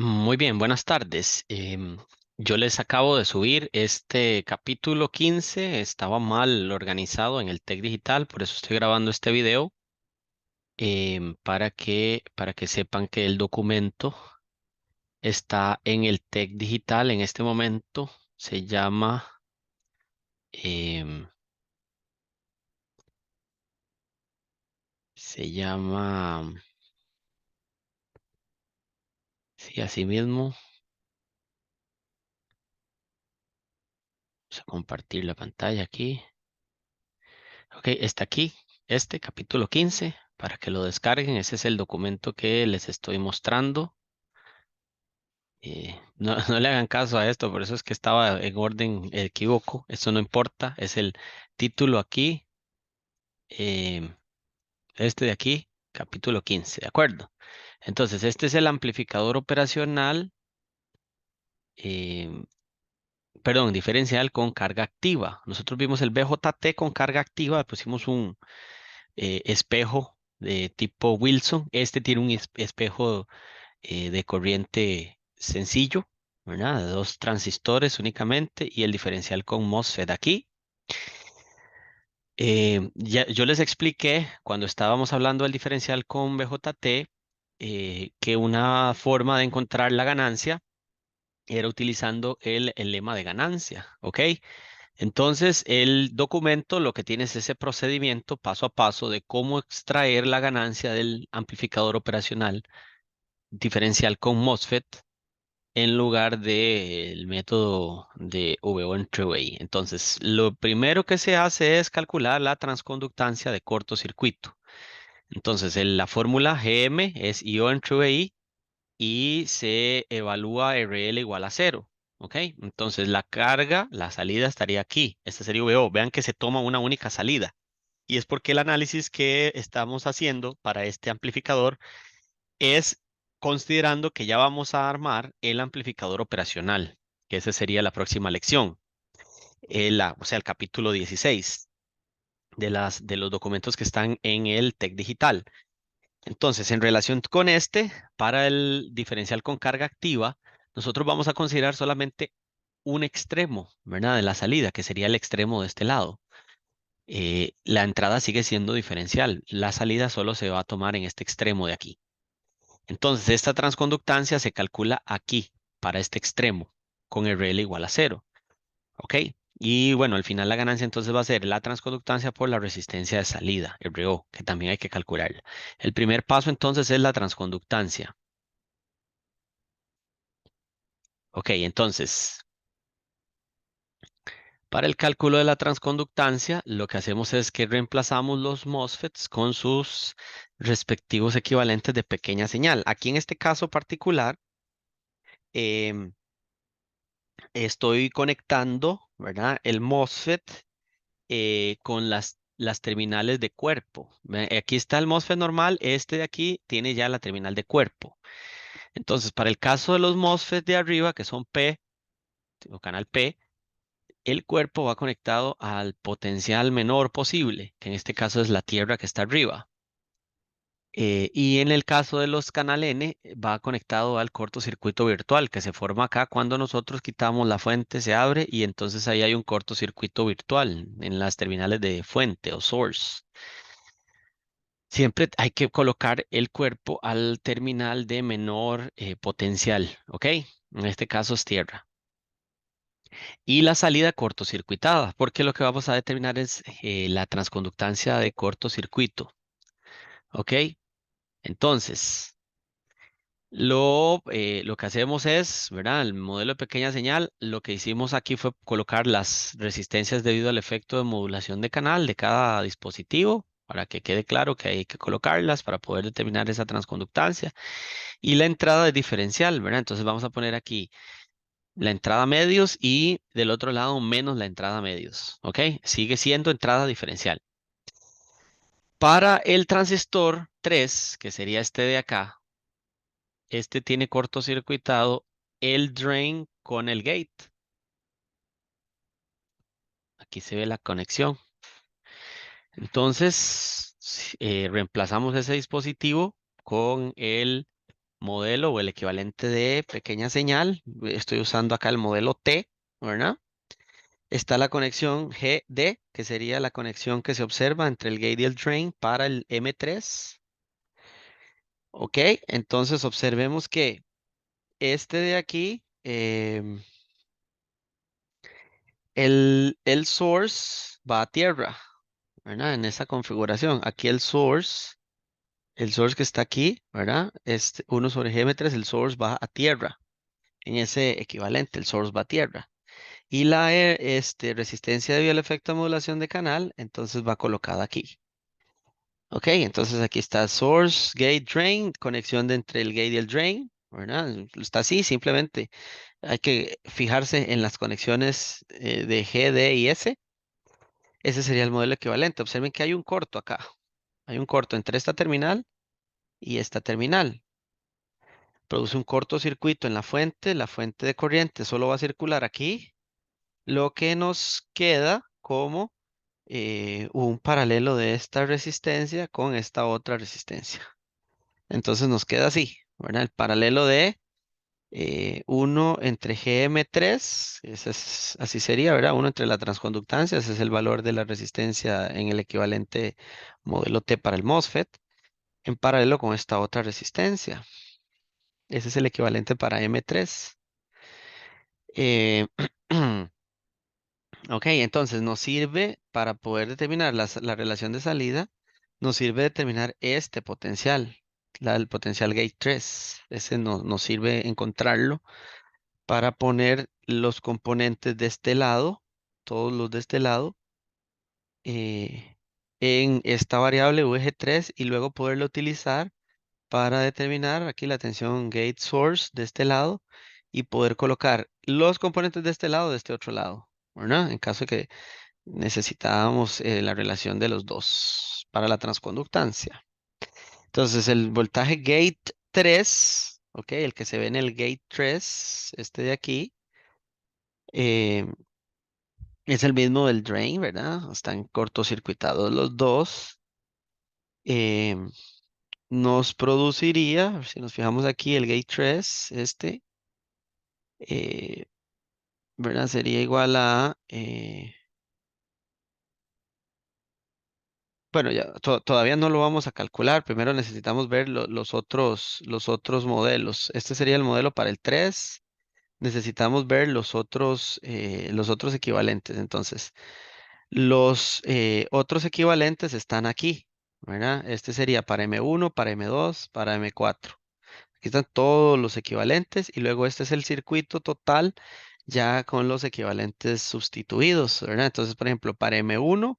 Muy bien, buenas tardes. Yo les acabo de subir este capítulo 15. Estaba mal organizado en el Tech Digital, por eso estoy grabando este video, para que sepan que el documento está en el Tech Digital en este momento. Se llama, em, se llama, sí, así mismo. Vamos a compartir la pantalla aquí. Ok, está aquí, este capítulo 15, para que lo descarguen. Ese es el documento que les estoy mostrando. No, no le hagan caso a esto, por eso es que estaba en orden equívoco. Eso no importa, es el título aquí, em, este de aquí, capítulo 15, ¿de acuerdo? Entonces, este es el amplificador operacional, em, perdón, diferencial con carga activa. Nosotros vimos el BJT con carga activa, pusimos un espejo de tipo Wilson. Este tiene un espejo de corriente sencillo, ¿verdad? De dos transistores únicamente y el diferencial con MOSFET aquí. Yo les expliqué cuando estábamos hablando del diferencial con BJT que una forma de encontrar la ganancia era utilizando el lema de ganancia, ¿ok? Entonces, el documento lo que tiene es ese procedimiento paso a paso de cómo extraer la ganancia del amplificador operacional diferencial con MOSFET en lugar del método de VO entre VI. Entonces, lo primero que se hace es calcular la transconductancia de cortocircuito. Entonces, la fórmula GM es IO entre VI y se evalúa RL igual a cero. ¿Ok? Entonces, la carga, la salida estaría aquí. Este sería VO. Vean que se toma una única salida. Y es porque el análisis que estamos haciendo para este amplificador es considerando que ya vamos a armar el amplificador operacional, que esa sería la próxima lección, o sea, el capítulo 16 de los documentos que están en el TEC Digital. Entonces, en relación con este, para el diferencial con carga activa, nosotros vamos a considerar solamente un extremo, ¿verdad? De la salida, que sería el extremo de este lado. La entrada sigue siendo diferencial, la salida solo se va a tomar en este extremo de aquí. Entonces, esta transconductancia se calcula aquí, para este extremo, con RL igual a cero. ¿Ok? Y bueno, al final la ganancia entonces va a ser la transconductancia por la resistencia de salida, RO, que también hay que calcularla. El primer paso entonces es la transconductancia. Ok, entonces, para el cálculo de la transconductancia, lo que hacemos es que reemplazamos los MOSFETs con sus respectivos equivalentes de pequeña señal. Aquí en este caso particular, em, estoy conectando, ¿verdad? El MOSFET con las terminales de cuerpo. Aquí está el MOSFET normal, este de aquí tiene ya la terminal de cuerpo. Entonces, para el caso de los MOSFET de arriba, que son P o canal P, el cuerpo va conectado al potencial menor posible, que en este caso es la tierra que está arriba. Y en el caso de los canal N, va conectado al cortocircuito virtual que se forma acá cuando nosotros quitamos la fuente, se abre y entonces ahí hay un cortocircuito virtual en las terminales de fuente o source. Siempre hay que colocar el cuerpo al terminal de menor potencial, ¿ok? En este caso es tierra. Y la salida cortocircuitada, porque lo que vamos a determinar es la transconductancia de cortocircuito, ¿ok? Entonces, lo que hacemos es, ¿verdad? El modelo de pequeña señal, lo que hicimos aquí fue colocar las resistencias debido al efecto de modulación de canal de cada dispositivo, para que quede claro que hay que colocarlas para poder determinar esa transconductancia. Y la entrada de diferencial, ¿verdad? Entonces vamos a poner aquí la entrada medios y del otro lado menos la entrada medios, ¿ok? Sigue siendo entrada diferencial. Para el transistor 3, que sería este de acá, este tiene cortocircuitado el drain con el gate. Aquí se ve la conexión. Entonces, reemplazamos ese dispositivo con el modelo o el equivalente de pequeña señal. Estoy usando acá el modelo T, ¿verdad? Está la conexión GD, que sería la conexión que se observa entre el gate y el drain para el M3. Ok, entonces observemos que este de aquí, el source va a tierra, ¿verdad? En esa configuración. Aquí el source que está aquí, ¿verdad? Este 1/Gm3, el source va a tierra. En ese equivalente, el source va a tierra. Y la resistencia debido al efecto de modulación de canal, entonces va colocada aquí. Ok, entonces aquí está source, gate, drain, conexión entre el gate y el drain, ¿verdad? Está así, simplemente hay que fijarse en las conexiones de G, D y S. Ese sería el modelo equivalente. Observen que hay un corto acá. Hay un corto entre esta terminal y esta terminal. Produce un cortocircuito en la fuente de corriente solo va a circular aquí, lo que nos queda como un paralelo de esta resistencia con esta otra resistencia. Entonces nos queda así, ¿verdad? El paralelo de 1 entre Gm3, así sería, ¿verdad? 1 entre la transconductancia, ese es el valor de la resistencia en el equivalente modelo T para el MOSFET, en paralelo con esta otra resistencia. Ese es el equivalente para M3. Eh, ok, entonces nos sirve para poder determinar la relación de salida, nos sirve determinar este potencial, el potencial gate 3. Ese nos sirve encontrarlo para poner los componentes de este lado, todos los de este lado, eh, en esta variable VG3 y luego poderlo utilizar para determinar aquí la tensión gate source de este lado y poder colocar los componentes de este lado de este otro lado, ¿verdad? En caso de que necesitábamos la relación de los dos para la transconductancia. Entonces el voltaje gate 3, ok, el que se ve en el gate 3, este de aquí, eh, es el mismo del drain, ¿verdad? Están cortocircuitados los dos. eh, Nos produciría, a ver si nos fijamos aquí, el gate 3, eh, ¿verdad? Sería igual a, bueno, ya todavía no lo vamos a calcular. Primero necesitamos ver los otros modelos. Este sería el modelo para el 3. Necesitamos ver los otros equivalentes. Entonces, los otros equivalentes están aquí, ¿verdad? Este sería para M1, para M2, para M4. Aquí están todos los equivalentes y luego este es el circuito total ya con los equivalentes sustituidos, ¿verdad? Entonces, por ejemplo, para M1,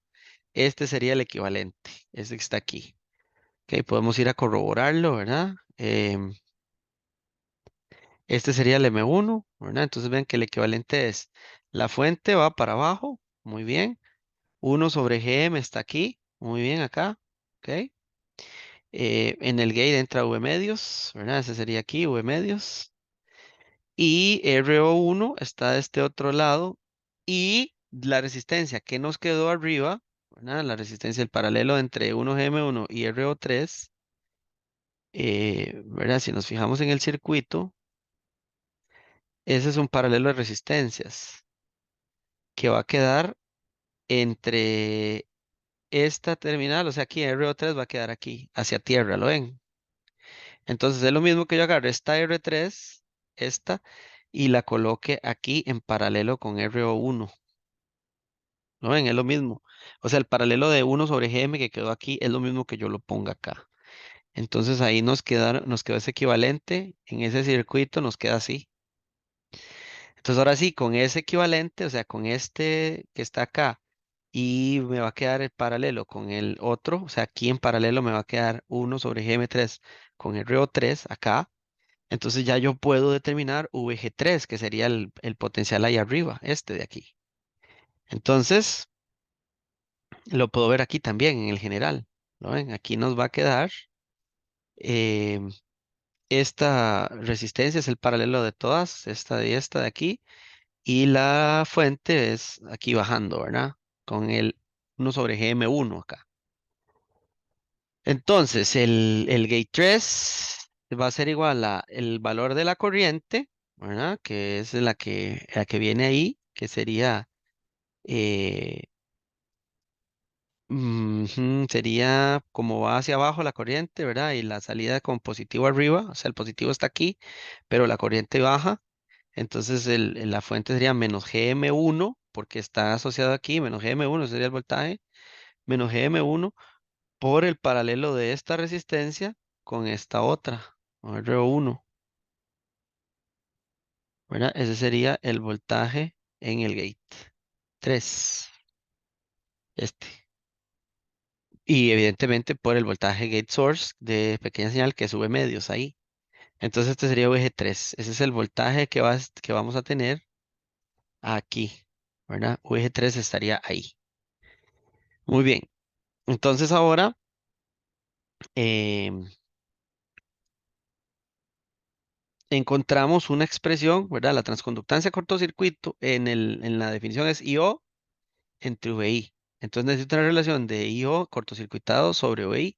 este sería el equivalente, este que está aquí. Ok, podemos ir a corroborarlo, ¿verdad? Este sería el M1, ¿verdad? Entonces ven que el equivalente es la fuente va para abajo, muy bien. 1/Gm está aquí, muy bien acá, ¿ok? En el gate entra V medios, ¿verdad? Ese sería aquí, V medios. Y RO1 está de este otro lado. Y la resistencia que nos quedó arriba, ¿verdad? La resistencia, el paralelo entre 1Gm1 y RO3, ¿verdad? Si nos fijamos en el circuito, ese es un paralelo de resistencias que va a quedar entre esta terminal, o sea, aquí RO3 va a quedar aquí, hacia tierra, ¿lo ven? Entonces es lo mismo que yo agarre esta R3, esta, y la coloque aquí en paralelo con RO1. ¿Lo ven? Es lo mismo. O sea, el paralelo de 1/Gm que quedó aquí es lo mismo que yo lo ponga acá. Entonces ahí nos quedó ese equivalente. En ese circuito nos queda así. Entonces ahora sí, con ese equivalente, o sea, con este que está acá, y me va a quedar el paralelo con el otro, o sea, aquí en paralelo me va a quedar 1/Gm3 con RO3 acá. Entonces ya yo puedo determinar VG3, que sería el potencial ahí arriba, este de aquí. Entonces, lo puedo ver aquí también en el general. ¿Lo ven? Aquí nos va a quedar eh, esta resistencia es el paralelo de todas, esta y esta de aquí, y la fuente es aquí bajando, ¿verdad? Con el 1/Gm1 acá. Entonces, el gate 3 va a ser igual a el valor de la corriente, ¿verdad? Que es la que viene ahí, que sería, eh, sería como va hacia abajo la corriente, ¿verdad? Y la salida con positivo arriba, o sea, el positivo está aquí, pero la corriente baja. Entonces la fuente sería menos Gm1, porque está asociado aquí, menos Gm1 sería el voltaje, menos Gm1 por el paralelo de esta resistencia con esta otra, R1, ¿verdad? Ese sería el voltaje en el gate 3, este. Y evidentemente por el voltaje gate source de pequeña señal que sube medios ahí. Entonces este sería VG3. Ese es el voltaje que vamos a tener aquí, ¿verdad? VG3 estaría ahí. Muy bien. Entonces ahora em, encontramos una expresión, ¿verdad? La transconductancia cortocircuito en la definición es IO entre VI. Entonces necesito una relación de IO cortocircuitado sobre VI.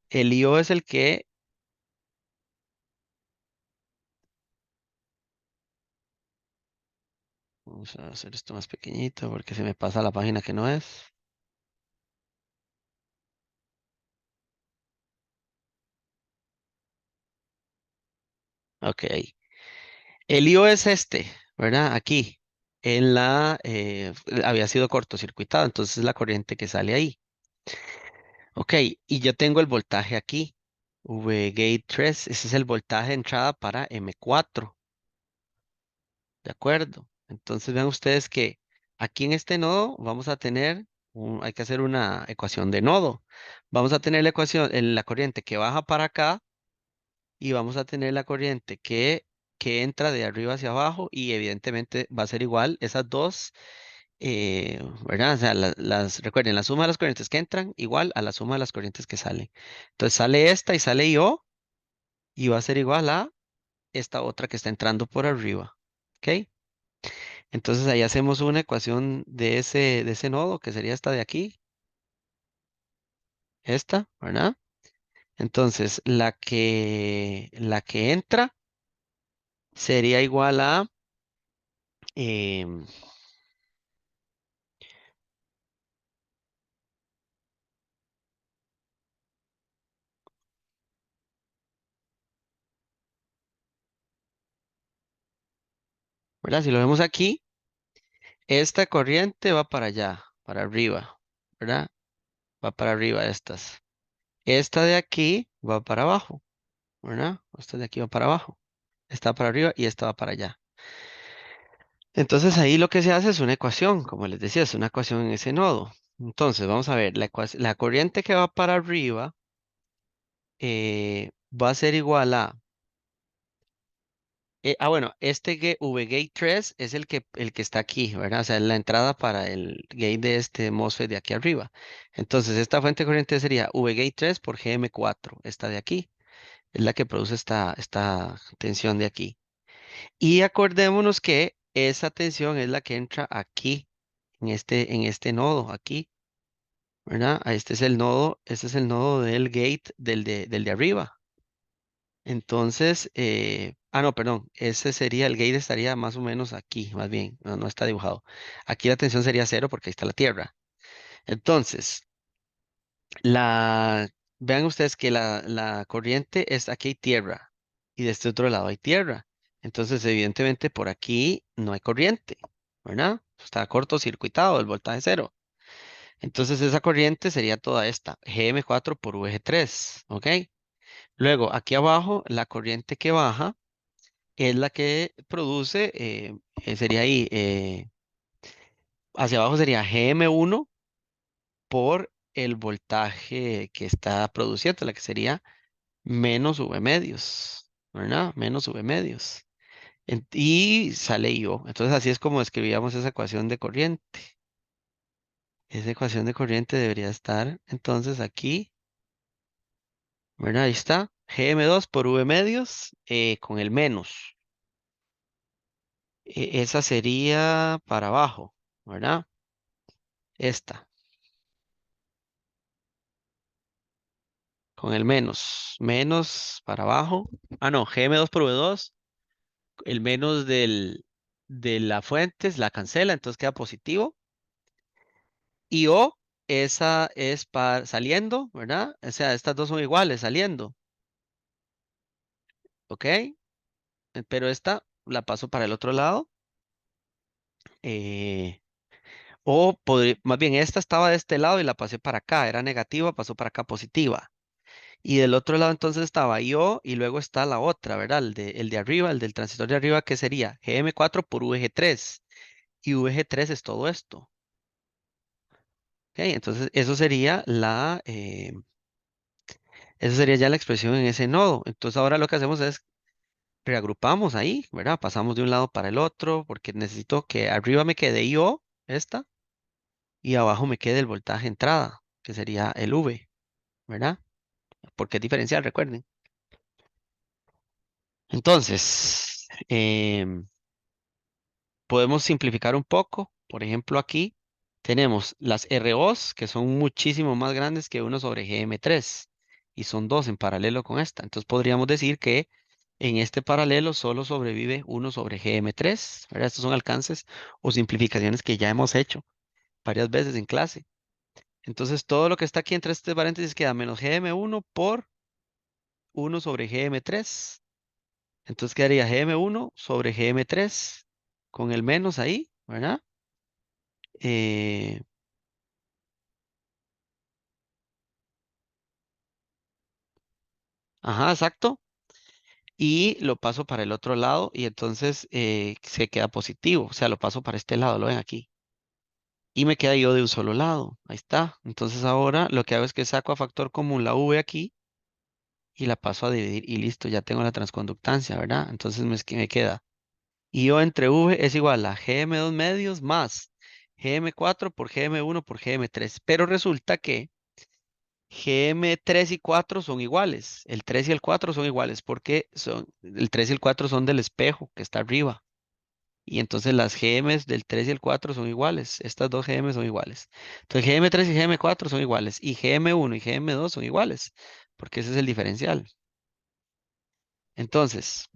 El IO es el que, vamos a hacer esto más pequeñito porque se me pasa la página que no es. Ok. El IO es este, ¿verdad? Aquí. Había sido cortocircuitado, entonces es la corriente que sale ahí. Ok, y yo tengo el voltaje aquí. VGate 3, ese es el voltaje de entrada para M4. ¿De acuerdo? Entonces vean ustedes que aquí en este nodo vamos a tener, hay que hacer una ecuación de nodo. Vamos a tener la ecuación, la corriente que baja para acá y vamos a tener la corriente que entra de arriba hacia abajo y evidentemente va a ser igual esas dos, ¿verdad? O sea, recuerden, la suma de las corrientes que entran igual a la suma de las corrientes que salen. Entonces sale esta y sale yo y va a ser igual a esta otra que está entrando por arriba. ¿Ok? Entonces ahí hacemos una ecuación de ese nodo, que sería esta de aquí, esta, ¿verdad? Entonces la que entra sería igual a, em, ¿verdad? Si lo vemos aquí, esta corriente va para allá, para arriba, ¿verdad? Va para arriba estas. Esta de aquí va para abajo, ¿verdad? Esta de aquí va para abajo. Esta para arriba y esta va para allá. Entonces ahí lo que se hace es una ecuación, como les decía, es una ecuación en ese nodo. Entonces vamos a ver, la corriente que va para arriba va a ser igual a, bueno, este VGate 3 es el que está aquí, ¿verdad? O sea, es la entrada para el gate de este MOSFET de aquí arriba. Entonces esta fuente de corriente sería VGate 3 por GM4, esta de aquí, es la que produce esta tensión de aquí. Y acordémonos que esa tensión es la que entra aquí, en este nodo, aquí, ¿verdad? Este es el nodo del gate del de arriba. Entonces, no, perdón, ese sería, el gate estaría más o menos aquí, más bien, no, no está dibujado. Aquí la tensión sería cero porque ahí está la Tierra. Entonces, la, vean ustedes que la corriente es aquí hay Tierra y de este otro lado hay Tierra. Entonces, evidentemente, por aquí no hay corriente, ¿verdad? Está cortocircuitado, el voltaje cero. Entonces, esa corriente sería toda esta, Gm4 por Vg3, ¿ok? Luego, aquí abajo, la corriente que baja es la que produce, sería ahí, hacia abajo sería Gm1 por el voltaje que está produciendo, la que sería menos V medios, ¿verdad? Menos V medios. Y sale IO. Entonces así es como escribíamos esa ecuación de corriente. Esa ecuación de corriente debería estar entonces aquí, ¿verdad? Ahí está. Gm2 por V medios con el menos. Esa sería para abajo, ¿verdad? Esta, con el menos. Menos para abajo. Ah, no, GM2 por V2, el menos de la fuente la cancela, entonces queda positivo. Y O, esa es para saliendo, ¿verdad? O sea, estas dos son iguales saliendo, ¿ok? Pero esta la paso para el otro lado. eh, más bien, esta estaba de este lado y la pasé para acá, era negativa, pasó para acá positiva. Y del otro lado entonces estaba yo y luego está la otra, ¿verdad? El de arriba, el del transistor de arriba, que sería GM4 por VG3. Y VG3 es todo esto. ¿Ok? Entonces eso sería ya la expresión en ese nodo. Entonces ahora lo que hacemos es reagrupamos ahí, ¿verdad? Pasamos de un lado para el otro porque necesito que arriba me quede yo, esta, y abajo me quede el voltaje entrada, que sería el V, ¿verdad? Porque es diferencial, recuerden. Entonces, podemos simplificar un poco. Por ejemplo, aquí tenemos las ROs, que son muchísimo más grandes que 1/GM3, y son dos en paralelo con esta. Entonces podríamos decir que en este paralelo solo sobrevive 1/GM3, ¿verdad? Estos son alcances o simplificaciones que ya hemos hecho varias veces en clase. Entonces todo lo que está aquí entre este paréntesis queda menos GM1 por 1/GM3. Entonces quedaría GM1/GM3 con el menos ahí, ¿verdad? Eh, ajá, exacto. Y lo paso para el otro lado y entonces se queda positivo. O sea, lo paso para este lado, lo ven aquí. Y me queda yo de un solo lado. Ahí está. Entonces ahora lo que hago es que saco a factor común la V aquí y la paso a dividir y listo, ya tengo la transconductancia, ¿verdad? Entonces me queda I/O entre V es igual a GM2 medios más GM4 por GM1 por GM3. Pero resulta que GM3 y 4 son iguales. El 3 y el 4 son iguales porque el 3 y el 4 son del espejo que está arriba. Y entonces las GMs del 3 y el 4 son iguales. Estas dos GM son iguales. Entonces GM3 y GM4 son iguales. Y GM1 y GM2 son iguales. Porque ese es el diferencial. Entonces,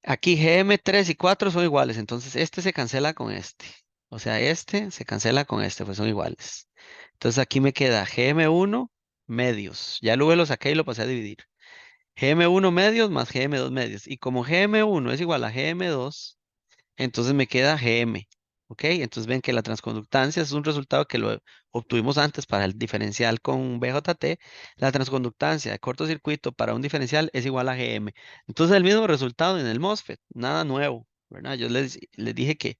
aquí GM3 y 4 son iguales. Entonces este se cancela con este. O sea, este se cancela con este, pues son iguales. Entonces aquí me queda GM1 medios. Ya luego lo saqué y lo pasé a dividir. GM1 medios más GM2 medios. Y como GM1 es igual a GM2, entonces me queda GM. ¿Ok? Entonces ven que la transconductancia es un resultado que lo obtuvimos antes para el diferencial con BJT. La transconductancia de cortocircuito para un diferencial es igual a GM. Entonces el mismo resultado en el MOSFET, nada nuevo, ¿verdad? Yo les dije que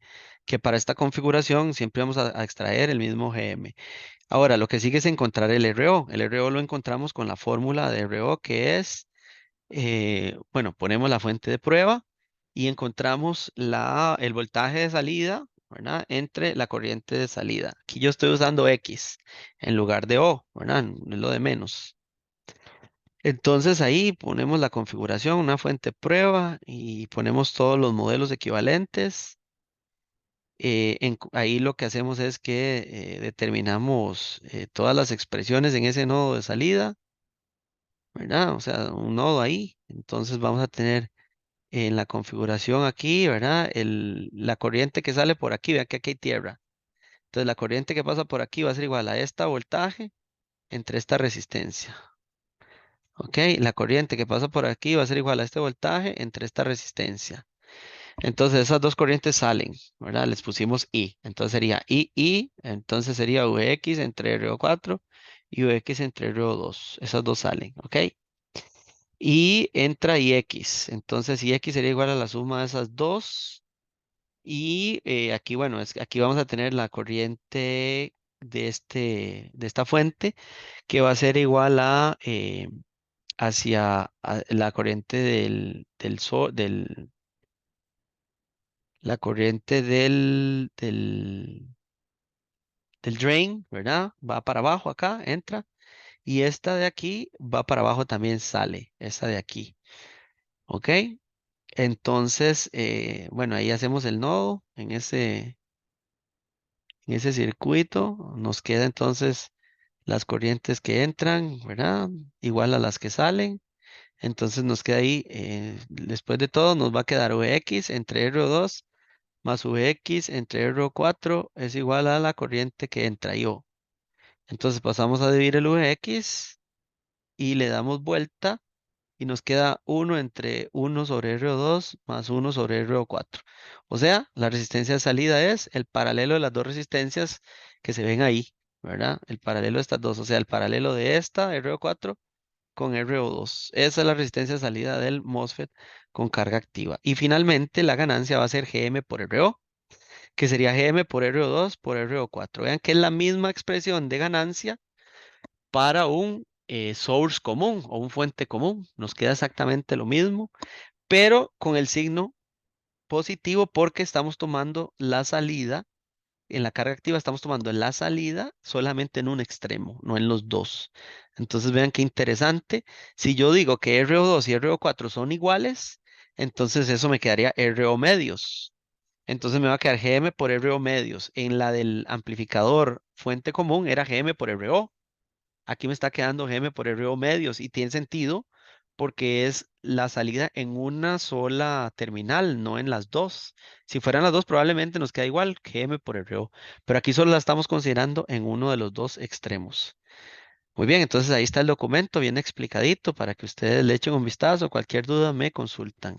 para esta configuración siempre vamos a extraer el mismo GM. Ahora, lo que sigue es encontrar el RO. El RO lo encontramos con la fórmula de RO que es bueno, ponemos la fuente de prueba y encontramos el voltaje de salida, ¿verdad? Entre la corriente de salida. Aquí yo estoy usando X en lugar de O, ¿verdad? Es lo de menos. Entonces ahí ponemos la configuración, una fuente de prueba y ponemos todos los modelos equivalentes. Ahí lo que hacemos es que determinamos todas las expresiones en ese nodo de salida, ¿verdad? O sea, un nodo ahí. Entonces vamos a tener en la configuración aquí, ¿verdad? La corriente que sale por aquí, vean que aquí hay tierra. Entonces la corriente que pasa por aquí va a ser igual a esta voltaje entre esta resistencia. ¿Ok? La corriente que pasa por aquí va a ser igual a este voltaje entre esta resistencia. Entonces esas dos corrientes salen, ¿verdad? Les pusimos I. Entonces sería I, entonces sería Vx entre RO4 y Vx entre RO2. Esas dos salen, ¿ok? Y entra Ix. Entonces Ix sería igual a la suma de esas dos. Y aquí, bueno, aquí vamos a tener la corriente de esta fuente que va a ser igual a la corriente la corriente del drain, ¿verdad? Va para abajo acá, entra. Y esta de aquí va para abajo también sale, esta de aquí. ¿Ok? Entonces, bueno, ahí hacemos el nodo en ese circuito. Nos queda entonces las corrientes que entran, ¿verdad? Igual a las que salen. Entonces nos queda ahí, después de todo, nos va a quedar Vx entre R2 más Vx entre R4 es igual a la corriente que entra I.O. Entonces pasamos a dividir el Vx y le damos vuelta y nos queda 1 entre 1 sobre R2 más 1 sobre R4. O sea, la resistencia de salida es el paralelo de las dos resistencias que se ven ahí, ¿verdad? El paralelo de estas dos, o sea, el paralelo de esta R4 con RO2. Esa es la resistencia de salida del MOSFET con carga activa. Y finalmente la ganancia va a ser GM por RO, que sería GM por RO2 por RO4. Vean que es la misma expresión de ganancia para un source común o un fuente común. Nos queda exactamente lo mismo, pero con el signo positivo porque estamos tomando la salida. En la carga activa estamos tomando la salida solamente en un extremo, no en los dos. Entonces vean qué interesante. Si yo digo que RO2 y RO4 son iguales, entonces eso me quedaría RO medios. Entonces me va a quedar GM por RO medios. En la del amplificador fuente común era GM por RO. Aquí me está quedando GM por RO medios y tiene sentido porque es la salida en una sola terminal, no en las dos. Si fueran las dos, probablemente nos queda igual GM por RO, pero aquí solo la estamos considerando en uno de los dos extremos. Muy bien, entonces ahí está el documento bien explicadito para que ustedes le echen un vistazo. Cualquier duda me consultan.